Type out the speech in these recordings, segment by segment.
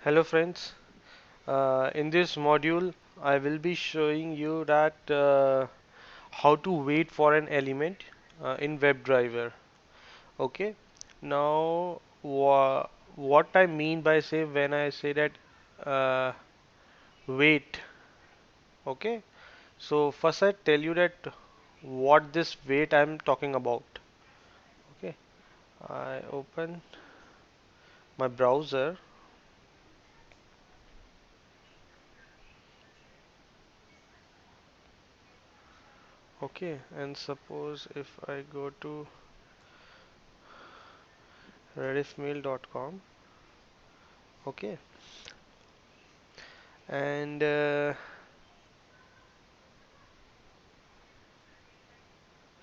Hello friends, in this module I will be showing you that how to wait for an element in WebDriver. Okay, now what I mean by say when I say that uh, wait. Okay, so first I tell you that what this wait I'm talking about. Okay, I open my browser. Okay, and suppose if I go to rediffmail.com. Okay, and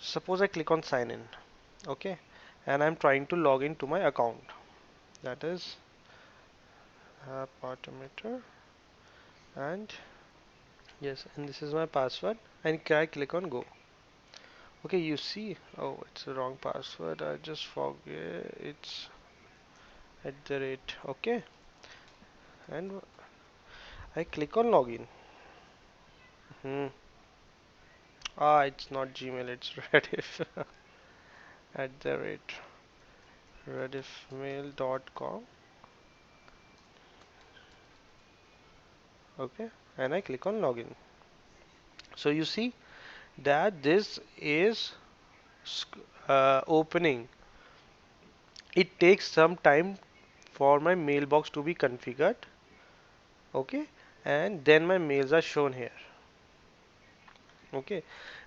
suppose I click on sign in. Okay, and I'm trying to log into my account, that is app automator, and yes, and this is my password, and I click on go. Okay, you see, oh, it's the wrong password, I just forget, it's at the rate. Okay, and I click on login. Hmm. It's not Gmail, it's Rediff. At the rate rediffmail.com. Okay, and I click on login. So you see that this is opening. It takes some time for my mailbox to be configured. Okay, and then my mails are shown here. Okay,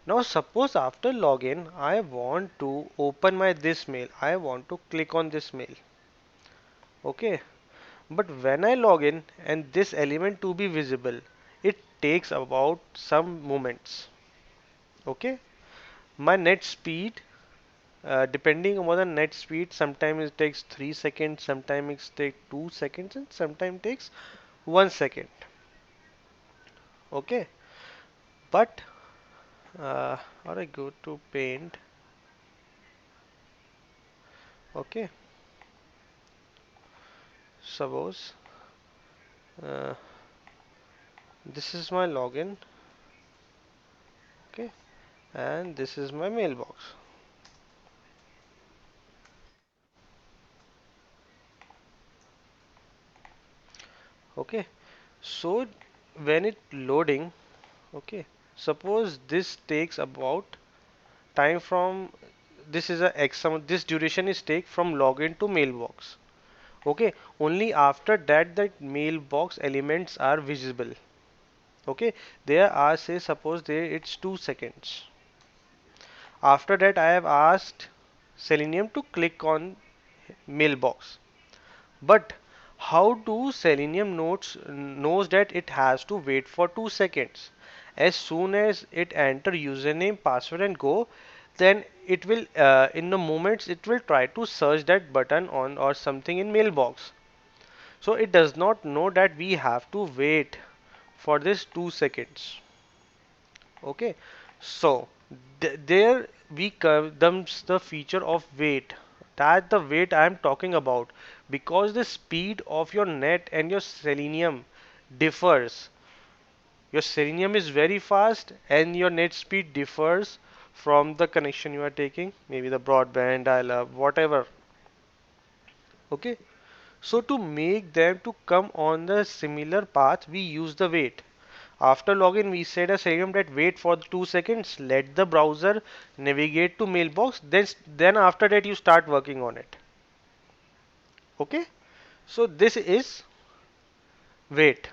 now suppose after login I want to open my this mail. I want to click on this mail. Okay, but when I log in and this element to be visible, it takes about some moments. Okay, my net speed, depending on the net speed, sometimes it takes 3 seconds, sometimes it takes 2 seconds, and sometimes it takes 1 second. Okay, but or I go to paint. Okay, suppose uh, this is my login. Okay, and this is my mailbox. Okay, so when it loading, okay, suppose this takes about time from this is a x sum, this duration is take from login to mailbox. Okay, only after that that mailbox elements are visible. Okay, there are say suppose there it's 2 seconds. After that I have asked Selenium to click on mailbox. But how do Selenium knows that it has to wait for 2 seconds? As soon as it enter username, password and go, then it will in the moments it will try to search that button on or something in mailbox. So it does not know that we have to wait for this 2 seconds. Okay, so there we comes the feature of wait. That the wait I am talking about, because the speed of your net and your Selenium differs. Your Selenium is very fast and your net speed differs from the connection you are taking, maybe the broadband, dial-up, whatever. Okay, so to make them to come on the similar path, we use the wait. After login, we set a Selenium that wait for 2 seconds, let the browser navigate to mailbox, then after that you start working on it. Okay, so this is wait.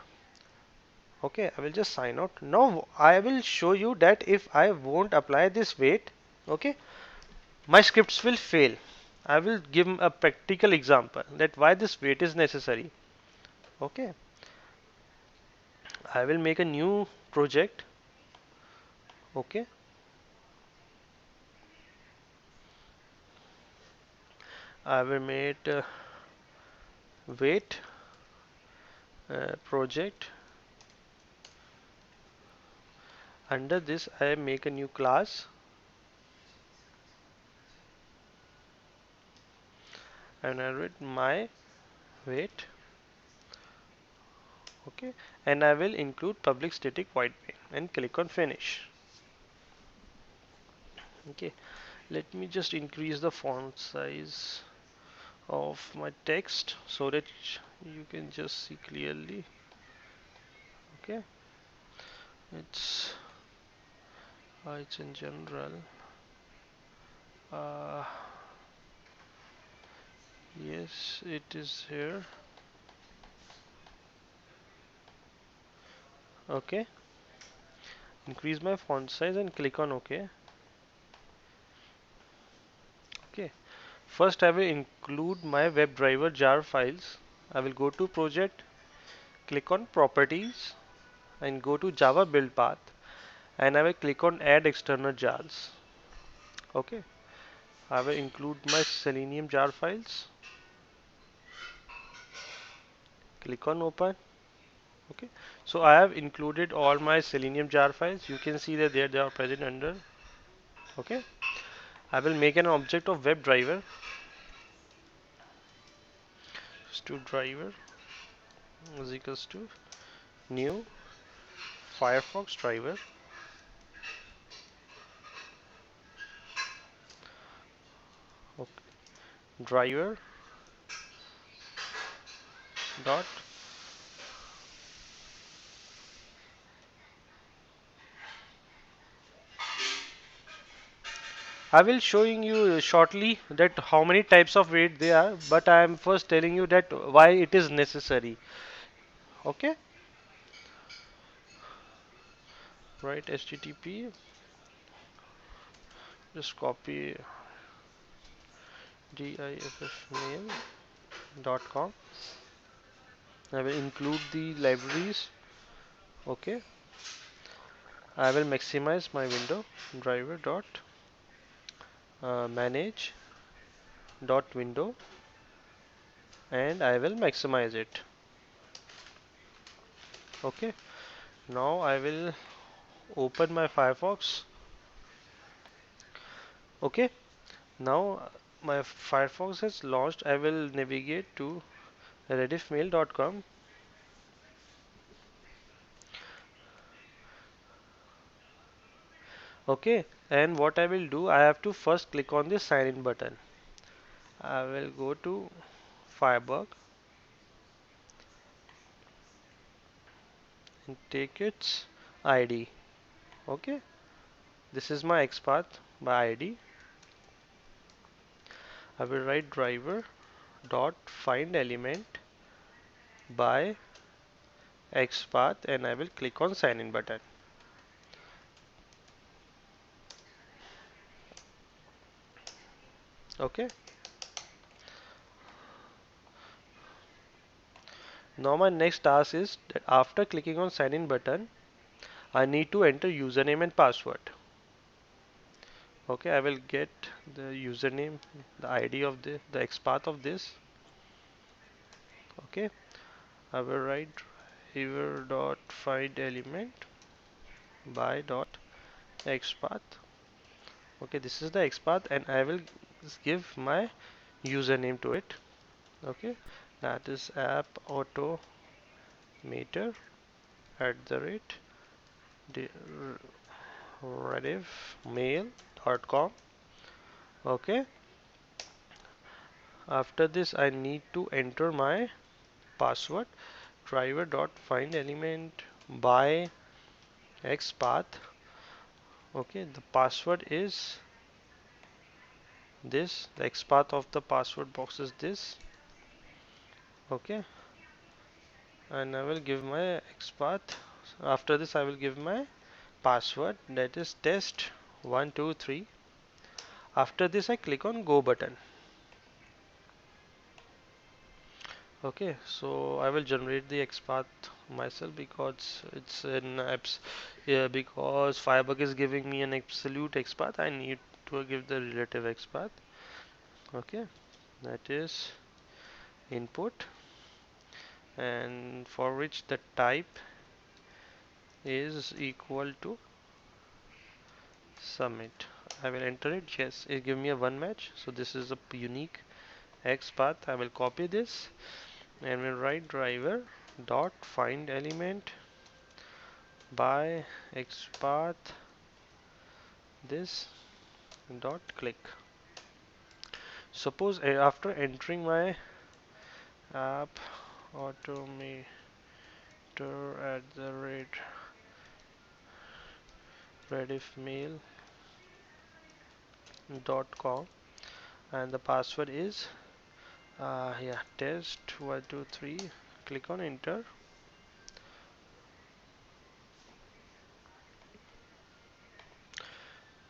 Okay, I will just sign out. Now I will show you that if I won't apply this wait, okay, my scripts will fail. I will give a practical example that why this wait is necessary. Okay, I will make a new project. Okay, I will make wait project. Under this, I make a new class and I write my wait Okay, and I will include public static void main and click on finish. Okay, let me just increase the font size of my text so that you can just see clearly. Okay, it's it's in general. Uh, yes, it is here. Okay, increase my font size and click on OK. Okay, first I will include my WebDriver jar files. I will go to project, click on properties, and go to Java build path, and I will click on add external jars. Okay, I will include my Selenium jar files. Click on open. Okay, so I have included all my Selenium jar files. You can see that there they are present under. Okay, I will make an object of WebDriver. To driver is equals to new Firefox driver. Okay, driver dot. I will showing you shortly that how many types of wait there are, but I am first telling you that why it is necessary. Okay, right? HTTP. Just copy diffmail.com. I will include the libraries. Okay, I will maximize my window driver dot manage dot window, and I will maximize it. Okay, now I will open my Firefox. Okay, now my Firefox has launched. I will navigate to rediffmail.com. Okay, and what I will do, I have to first click on the sign in button. I will go to Firebug and take its ID. Okay, this is my XPath by ID. I will write driver dot find element by XPath, and I will click on sign in button. Okay, now my next task is that after clicking on sign in button, I need to enter username and password. Okay, I will get the username, the ID of the XPath of this. Okay, I will write driver dot find element by dot XPath. Okay, this is the XPath, and I will give my username to it. Okay, that is app automator at the rate rediffmail.com. Okay, after this I need to enter my password driver dot find element by XPath. Okay, the password is this, the XPath of the password box is this. Okay, and I will give my XPath. After this I will give my password, that is test123. After this I click on go button. Okay, so I will generate the XPath myself because it's in apps. Yeah, because Firebug is giving me an absolute XPath, I need to give the relative XPath. Okay, that is input, and for which the type is equal to submit. I will enter it. Yes, it give me a one match. So this is a unique XPath. I will copy this and we'll write driver dot find element by XPath this dot click. Suppose after entering my app automator at the rate rediffmail.com and the password is yeah, test 123, click on enter.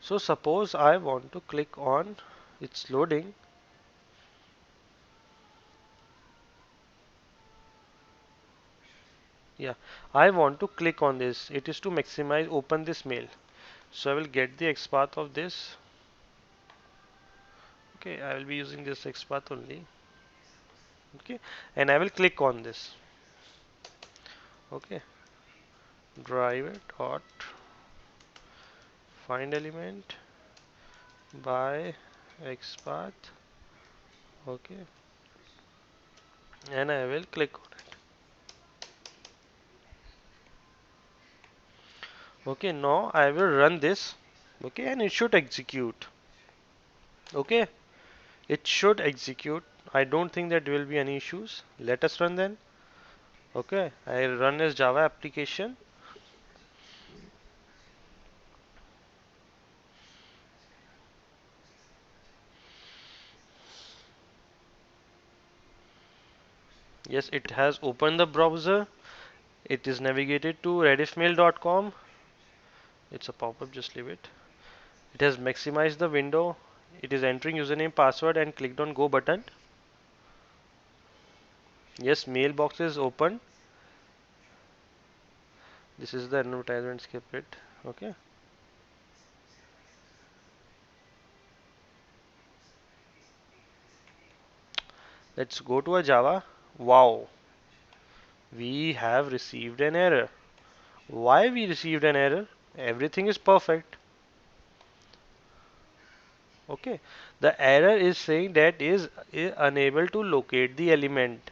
So suppose I want to click on, it's loading. Yeah, I want to click on this. It is to maximize open this mail. So I will get the XPath of this. Okay, I will be using this XPath only. Okay, and I will click on this. Okay, driver dot find element by XPath. Okay, and I will click on it. Okay, now I will run this. Okay, and it should execute. Okay, it should execute. I don't think that there will be any issues. Let us run then. Okay, I run as Java application. Yes, it has opened the browser. It is navigated to rediffmail.com. It's a pop-up, just leave it. It has maximized the window. It is entering username, password, and clicked on go button. Yes, mailbox is open. This is the advertisement script. Okay. Let's go to a Java. Wow, we have received an error. Why we received an error? Everything is perfect. Okay. The error is saying that is unable to locate the element.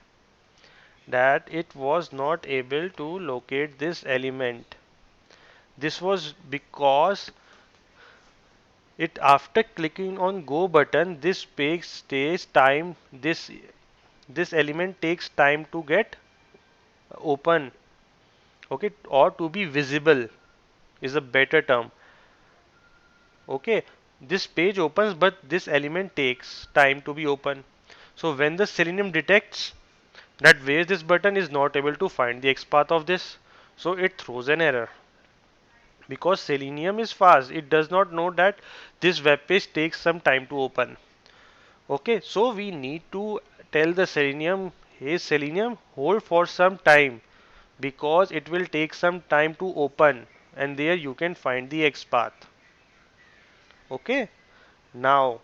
That it was not able to locate this element. This was because it after clicking on go button this page stays time this element takes time to get open, okay, or to be visible is a better term. Okay, this page opens but this element takes time to be open. So when the Selenium detects that where this button is not able to find the XPath of this, so it throws an error. Because Selenium is fast, it does not know that this web page takes some time to open. Okay, so we need to tell the Selenium, hey Selenium, hold for some time because it will take some time to open and there you can find the XPath. Okay, now,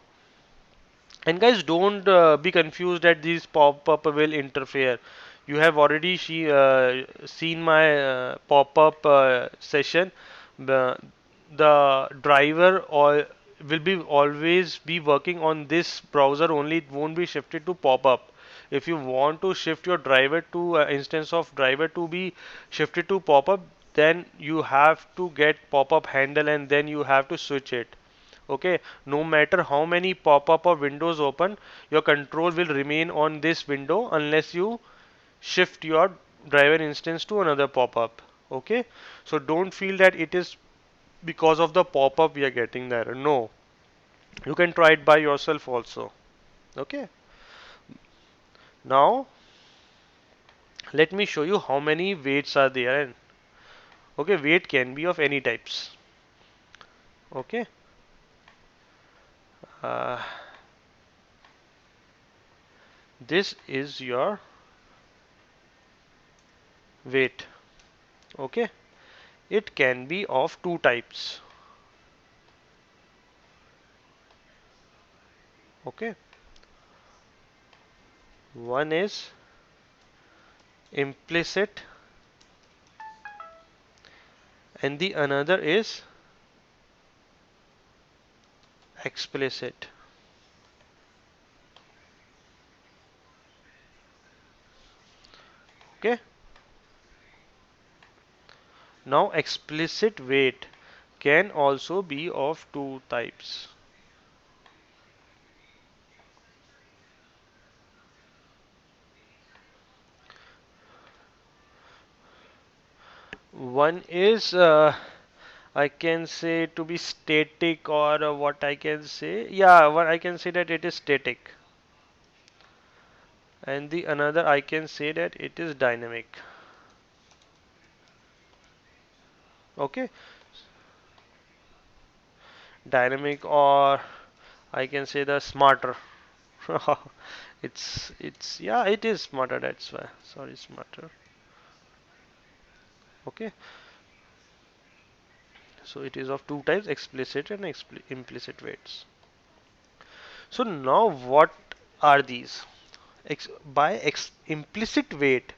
and guys, don't be confused that these pop-up will interfere. You have already seen my pop-up session. The, the driver or will be always be working on this browser only. It won't be shifted to pop-up. If you want to shift your driver to instance of driver to be shifted to pop-up, then you have to get pop-up handle and then you have to switch it. Okay, no matter how many pop-up or windows open, your control will remain on this window unless you shift your driver instance to another pop-up. Okay, so don't feel that it is because of the pop-up we are getting there. No, you can try it by yourself also. Okay, now let me show you how many weights are there. And okay, weight can be of any types. Okay, uh, this is your weight. Okay, it can be of two types. Okay, one is implicit and the another is explicit. Okay. Now explicit wait can also be of two types. One is I can say to be static, or what I can say, yeah, what I can say that it is static, and the another I can say that it is dynamic. Okay, dynamic, or I can say the smarter. It's yeah, it is smarter. That's why. Sorry, smarter. Okay, so it is of two types: explicit and implicit waits. So now what are these? Implicit wait,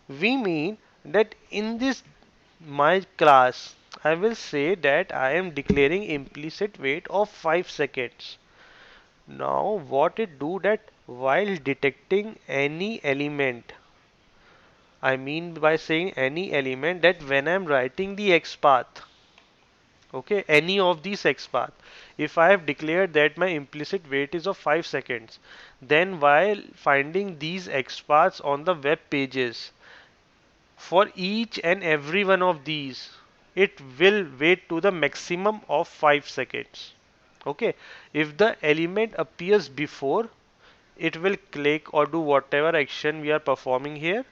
we mean that in this my class, I will say that I am declaring implicit wait of 5 seconds. Now what it do that while detecting any element, I mean by saying any element, that when I'm writing the XPath, okay, any of these XPath, if I have declared that my implicit wait is of 5 seconds, then while finding these XPaths on the web pages, for each and every one of these, it will wait to the maximum of 5 seconds. Okay, if the element appears before, it will click or do whatever action we are performing here.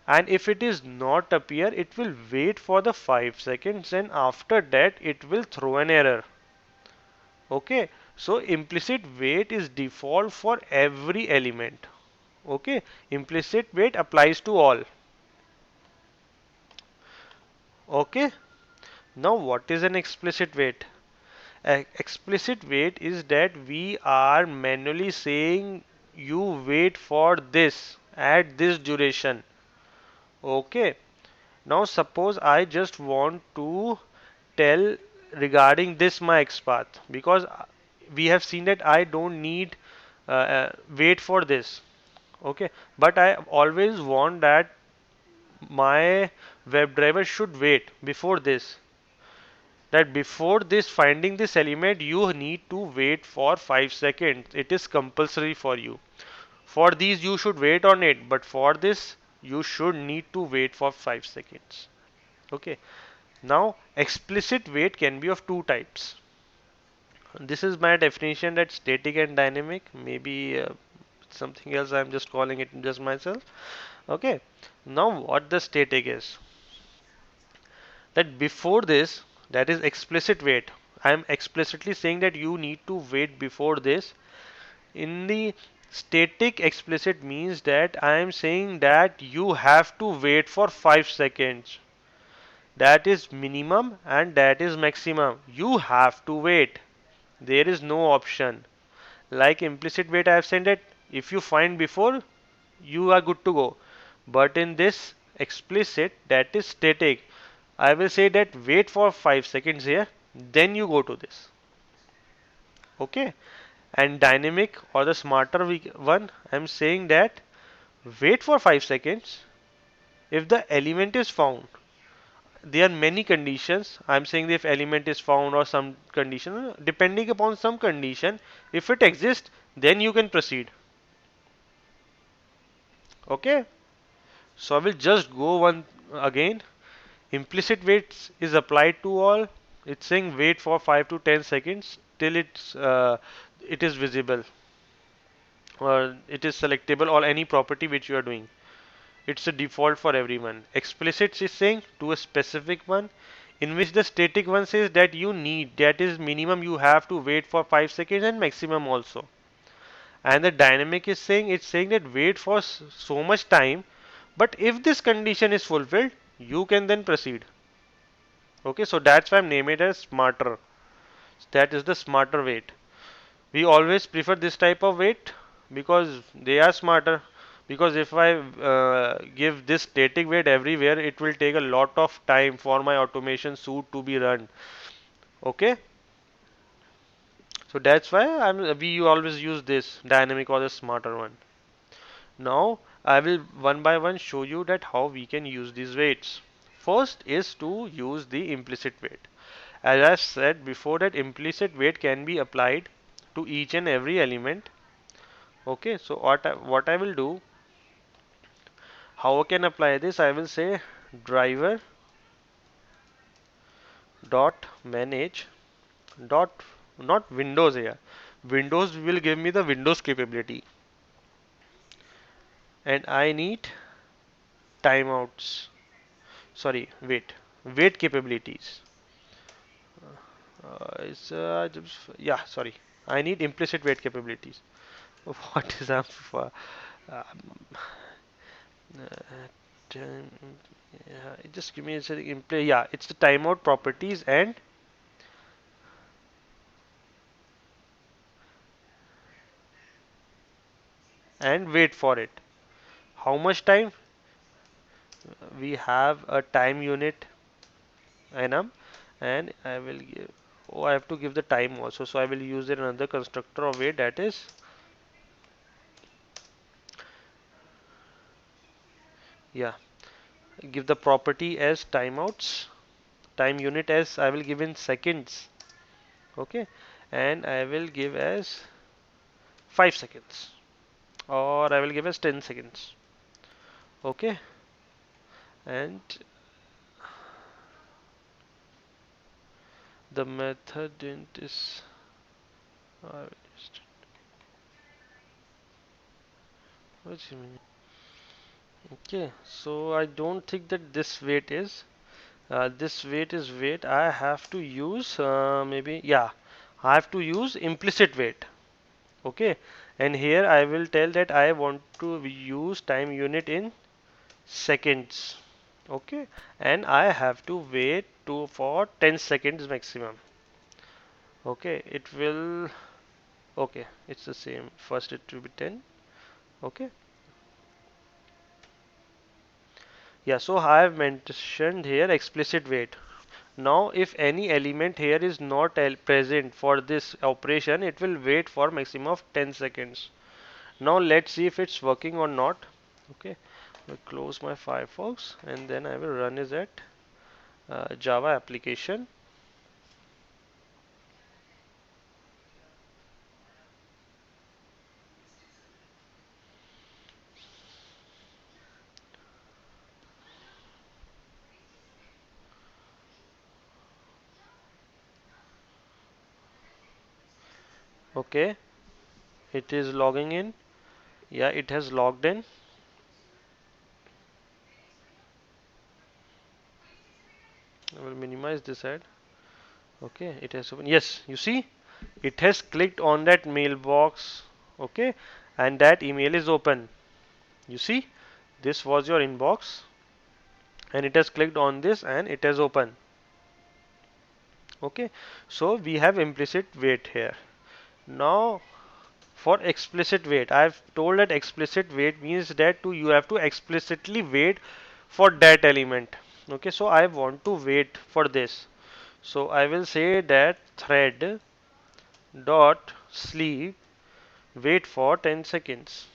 And if it is not appear, it will wait for the 5 seconds, and after that it will throw an error. Okay, so implicit wait is default for every element. Okay, implicit wait applies to all. Okay, now what is an explicit wait? Explicit wait is that we are manually saying you wait for this at this duration. Okay, now suppose I just want to tell regarding this my XPath, because we have seen that I don't need wait for this. Okay, but I always want that my WebDriver should wait before this. That before this finding this element, you need to wait for 5 seconds. It is compulsory for you. For these you should wait on it, but for this you should need to wait for 5 seconds. Okay, now explicit wait can be of two types. This is my definition, that static and dynamic. Maybe something else, I'm just calling it just myself. Okay, now what the static is, that before this, that is explicit wait, I am explicitly saying that you need to wait before this. In the static, explicit means that I am saying that you have to wait for 5 seconds. That is minimum and that is maximum. You have to wait. There is no option. Like implicit wait, I have said that if you find before, you are good to go. But in this explicit, that is static, I will say that wait for 5 seconds here, then you go to this. Okay. And dynamic, or the smarter one, I'm saying that wait for 5 seconds. If the element is found, there are many conditions. I'm saying that if element is found or some condition, depending upon some condition, if it exists, then you can proceed. Okay. So I will just go one again. Implicit waits is applied to all. It's saying wait for 5 to 10 seconds till it is visible, or it is selectable, or any property which you are doing. It's a default for everyone. Explicit is saying to a specific one, in which the static one says that you need, that is minimum you have to wait for 5 seconds, and maximum also. And the dynamic is saying, it's saying that wait for so much time, but if this condition is fulfilled, you can then proceed. Okay, so that's why I'm naming it as smarter. That is the smarter wait. We always prefer this type of wait because they are smarter. Because if I give this static wait everywhere, it will take a lot of time for my automation suite to be run. Okay, so that's why we always use this dynamic or the smarter one. Now I will one by one show you that how we can use these weights. First is to use the implicit weight. As I said before, that implicit weight can be applied to each and every element. Okay, so what I will do, how I can apply this, I will say driver dot manage dot, not Windows here. Windows will give me the Windows capability, and I need timeouts. Sorry, wait capabilities. Yeah, sorry. I need implicit wait capabilities. What is up for? Um, time, yeah, just give me a second. Yeah, it's the timeout properties and wait for it. How much time? We have a time unit enum, and I will give. Oh, I have to give the time also. So I will use another constructor of wait, that is, yeah. Give the property as timeouts. Time unit as I will give in seconds. Okay, and I will give as 5 seconds, or I will give as 10 seconds. Okay, and the method int is uh, what's it mean? Okay, so I don't think that this weight is this weight is weight. I have to use maybe, yeah, I have to use implicit weight. Okay, and here I will tell that I want to use time unit in seconds. Okay, and I have to wait to for 10 seconds maximum. Okay, it will, okay, it's the same. First it will be 10. Okay, yeah, so I have mentioned here explicit wait. Now if any element here is not present for this operation, it will wait for maximum of 10 seconds. Now let's see if it's working or not. Okay, I will close my Firefox and then I will run is at Java application. Okay, it is logging in. Yeah, it has logged in. I will minimize this ad. Okay, it has opened. Yes, you see, it has clicked on that mailbox. Okay, and that email is open. You see, this was your inbox, and it has clicked on this and it has opened. Okay, so we have implicit wait here. Now, for explicit wait, I've told that explicit wait means that you have to explicitly wait for that element. Okay, so I want to wait for this. So I will say that thread dot sleep wait for 10 seconds.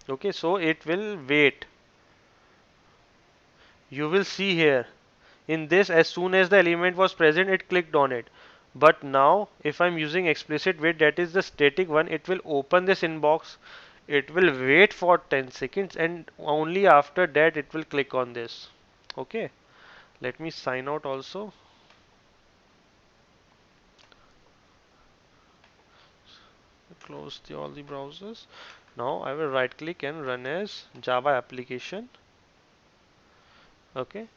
Okay, so it will wait. You will see here in this, as soon as the element was present, it clicked on it. But now if I'm using explicit wait, that is the static one, it will open this inbox, it will wait for 10 seconds, and only after that it will click on this. Okay, let me sign out also. Close all the browsers. Now I will right click and run as Java application. Okay,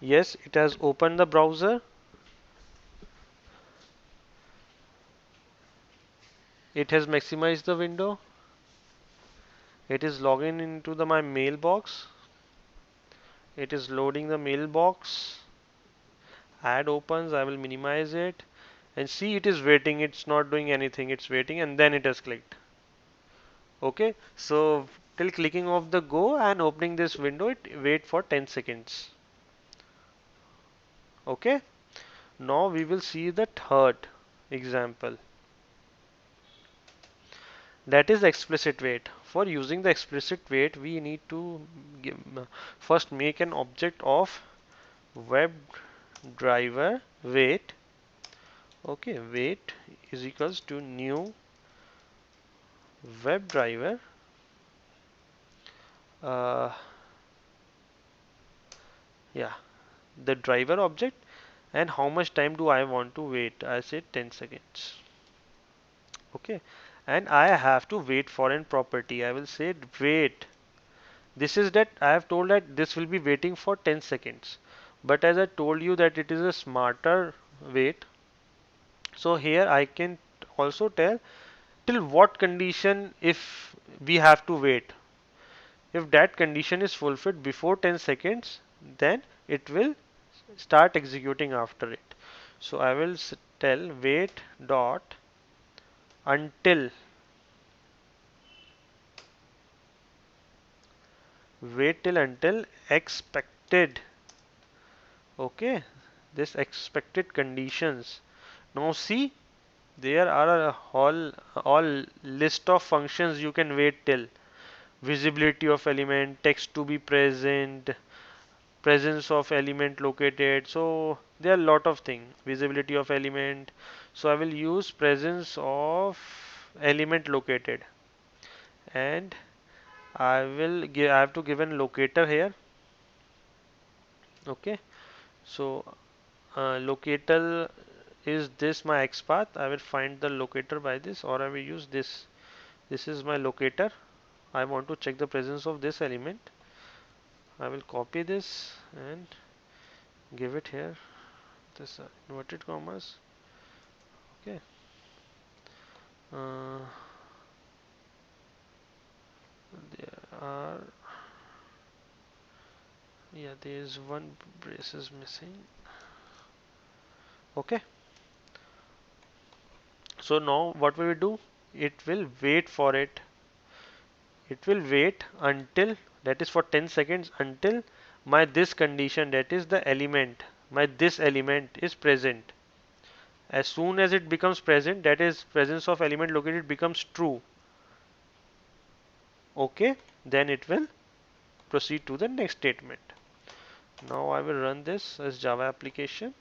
yes, it has opened the browser. It has maximized the window. It is logging into my mailbox. It is loading the mailbox. Ad opens. I will minimize it. And see, it is waiting. It's not doing anything. It's waiting, and then it has clicked. Okay. So till clicking of the go and opening this window, it wait for 10 seconds. Okay. Now we will see the third. example. That is explicit wait. For using the explicit wait, we need to give, first make an object of WebDriver wait. Okay, wait is equals to new WebDriver. Uh, yeah, the driver object, and how much time do I want to wait? I say 10 seconds. Okay, and I have to wait for an property. I will say wait. This is that I have told that this will be waiting for 10 seconds. But as I told you that it is a smarter wait, so here I can also tell till what condition if we have to wait. If that condition is fulfilled before 10 seconds, then it will start executing after it. So I will tell wait dot until wait till until expected. Okay, this expected conditions. Now see, there are a all list of functions you can wait till. Visibility of element, text to be present, presence of element located. So there are a lot of things. Visibility of element. So I will use presence of element located, and I have to give an locator here. Okay. So locator is this my XPath. I will find the locator by this, or I will use this. This is my locator. I want to check the presence of this element. I will copy this and give it here. This inverted commas. Okay. Uh, there are, yeah, there is one brace is missing. Okay. So now what we will do? It will wait for it. It will wait until, that is for 10 seconds, until my this condition, that is the element, my this element is present. As soon as it becomes present, that is presence of element located becomes true. Okay, then it will proceed to the next statement. Now I will run this as Java application.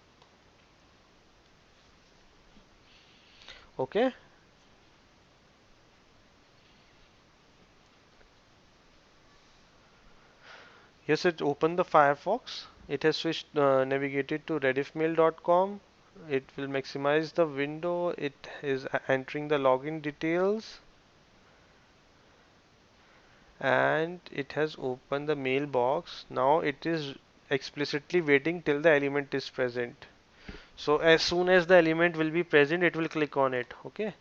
Okay. Yes, it opened the Firefox. It has switched navigated to rediffmail.com. It will maximize the window. It is entering the login details, and it has opened the mailbox. Now it is explicitly waiting till the element is present. So as soon as the element will be present, it will click on it. Okay.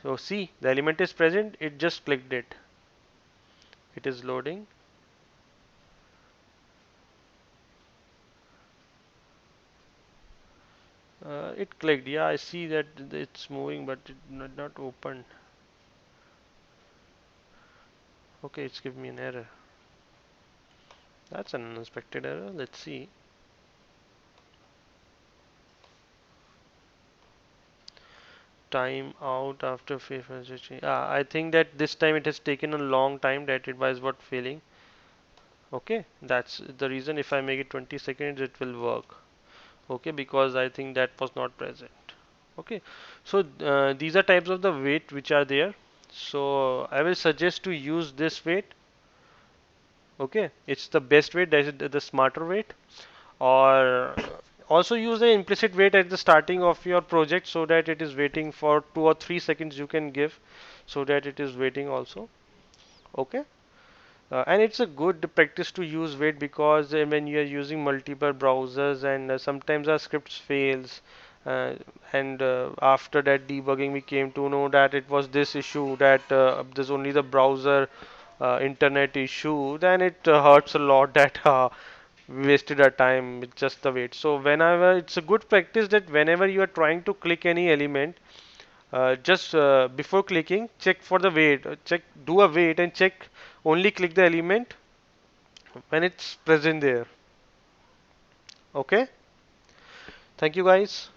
So see, the element is present. It just clicked it. It is loading. It clicked. Yeah, I see that it's moving, but it not opened. Okay, it's giving me an error. That's an unexpected error. Let's see. Time out after faith messaging. I think that this time it has taken a long time that it was what failing. Okay, that's the reason. If I make it 20 seconds, it will work. Okay, because I think that was not present. Okay, so these are types of the wait which are there. So I will suggest to use this wait. Okay, it's the best wait, that is the smarter wait. Or also use the implicit wait at the starting of your project so that it is waiting for 2 or 3 seconds you can give, so that it is waiting also. Okay. And it's a good practice to use wait, because when you are using multiple browsers and sometimes our scripts fails, uh, and after that debugging we came to know that it was this issue, that there's only the browser internet issue, then it hurts a lot that we wasted our time with just the wait. So whenever, it's a good practice that whenever you are trying to click any element, just before clicking, check for the wait. Check, do a wait and check. Only click the element when it's present there. Okay. Thank you, guys.